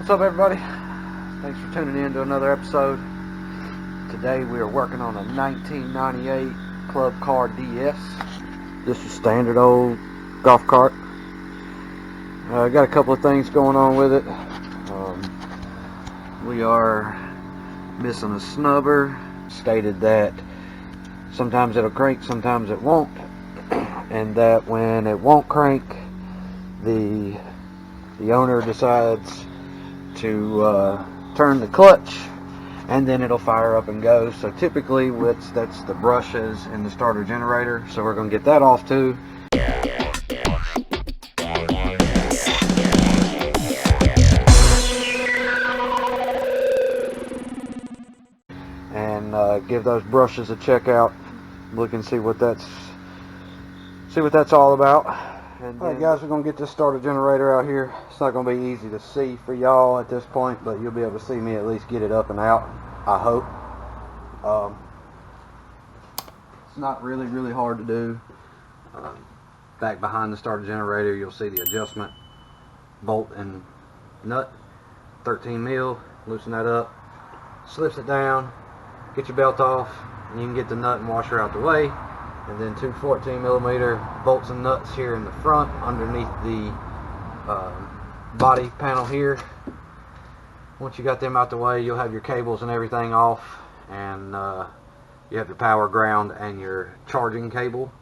What's up, everybody? Thanks for tuning in to another episode. Today we are working on a 1998 Club Car DS. Just a standard old golf cart. Got a couple of things going on with it. We are missing a snubber. Stated that sometimes it'll crank, sometimes it won't, and that when it won't crank, the owner decides to turn the clutch, and then it'll fire up and go. So typically that's the brushes in the starter generator, so we're going to get that off too. And give those brushes a check out. Look and see what that's all about. And alright guys, we're going to get this starter generator out here. It's not going to be easy to see for y'all at this point, but you'll be able to see me at least get it up and out, I hope. It's not really hard to do. Back behind the starter generator, you'll see the adjustment bolt and nut, 13 mil. Loosen that up, slips it down, get your belt off, and you can get the nut and washer out the way. And then two 14mm bolts and nuts here in the front underneath the body panel here. Once you got them out the way, you'll have your cables and everything off, and you have your power, ground, and your charging cable.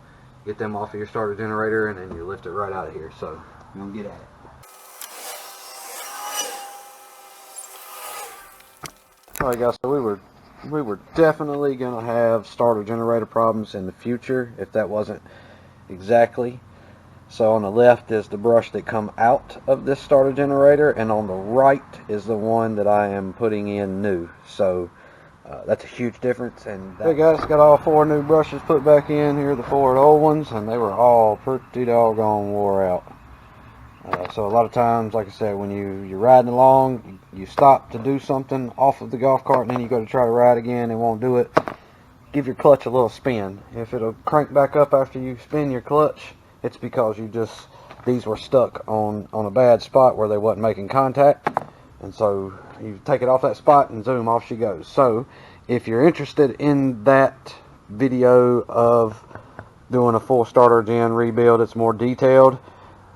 Get them off of your starter generator, and then you lift it right out of here. So we're gonna get at it. Alright guys, so we were definitely going to have starter generator problems in the future if that wasn't exactly. So on the left is the brush that come out of this starter generator, and on the right is the one that I am putting in new. So that's a huge difference. And hey guys, got all 4 new brushes put back in here, the 4 old ones, and they were all pretty doggone wore out. So a lot of times, like I said, when you're riding along, you stop to do something off of the golf cart, and then you go to try to ride again, it won't do it. Give your clutch a little spin. If it'll crank back up after you spin your clutch, it's because these were stuck on a bad spot where they wasn't making contact. And so you take it off that spot and zoom, off she goes. So if you're interested in that video of doing a full starter gen rebuild, it's more detailed.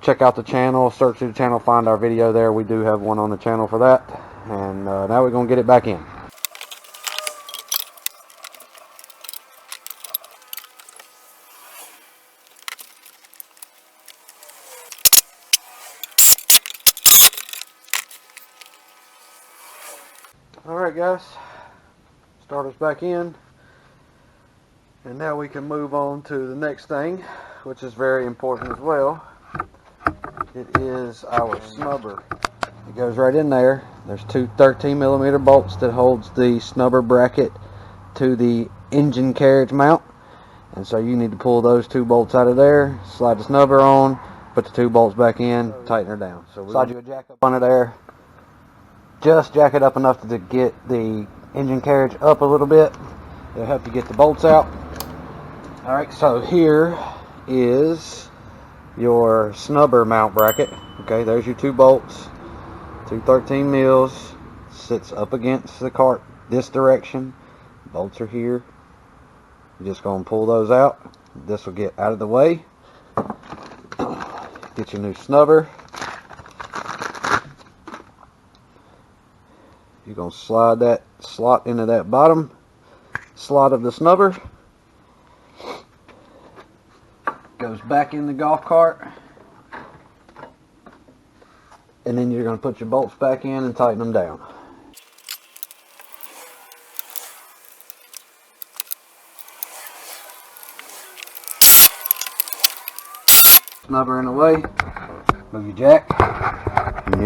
Check out the channel, search through the channel, find our video there. We do have one on the channel for that. And now we're going to get it back in. Alright guys, starter's back in. And now we can move on to the next thing, which is very important as well. It is our snubber. It goes right in there. There's two 13mm bolts that holds the snubber bracket to the engine carriage mount, and so you need to pull those 2 bolts out of there, slide the snubber on, put the 2 bolts back in, tighten her down. So we slide you a jack up under there. Just jack it up enough to get the engine carriage up a little bit. It'll help you get the bolts out. Alright, so here is your snubber mount bracket. Okay, there's your 2 bolts, 2 13 mils, sits up against the cart this direction. Bolts are here. You're just going to pull those out. This will get out of the way. Get your new snubber. You're going to slide that slot into that bottom slot of the snubber. Goes back in the golf cart, and then you're going to put your bolts back in and tighten them down. Snubber in the way, move your jack, and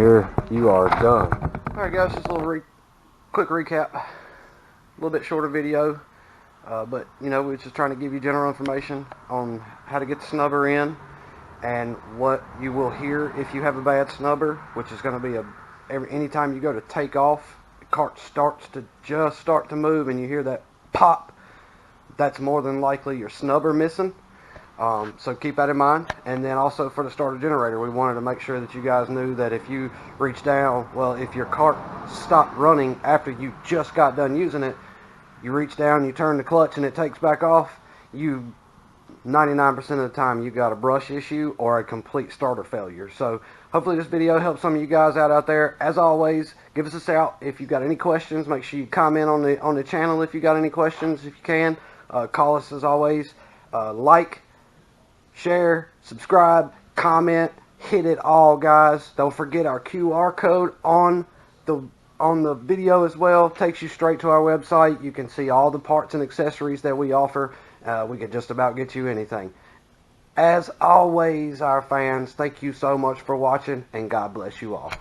you are done. Alright guys, just a little quick recap, a little bit shorter video. But you know, we're just trying to give you general information on how to get the snubber in, and what you will hear if you have a bad snubber, which is going to be anytime you go to take off, the cart starts to move, and you hear that pop. That's more than likely your snubber missing. So keep that in mind. And then also for the starter generator, we wanted to make sure that you guys knew that if you reach down, well, if your cart stopped running after you just got done using it, you reach down, you turn the clutch, and it takes back off, 99% of the time you got a brush issue or a complete starter failure. So hopefully this video helps some of you guys out there. As always, give us a shout if you got any questions. Make sure you comment on the channel if you got any questions, if you can. Call us as always. Like, share, subscribe, comment, hit it all, guys. Don't forget our QR code on the video as well. Takes you straight to our website. You can see all the parts and accessories that we offer. We could just about get you anything. As always, our fans, thank you so much for watching, and God bless you all.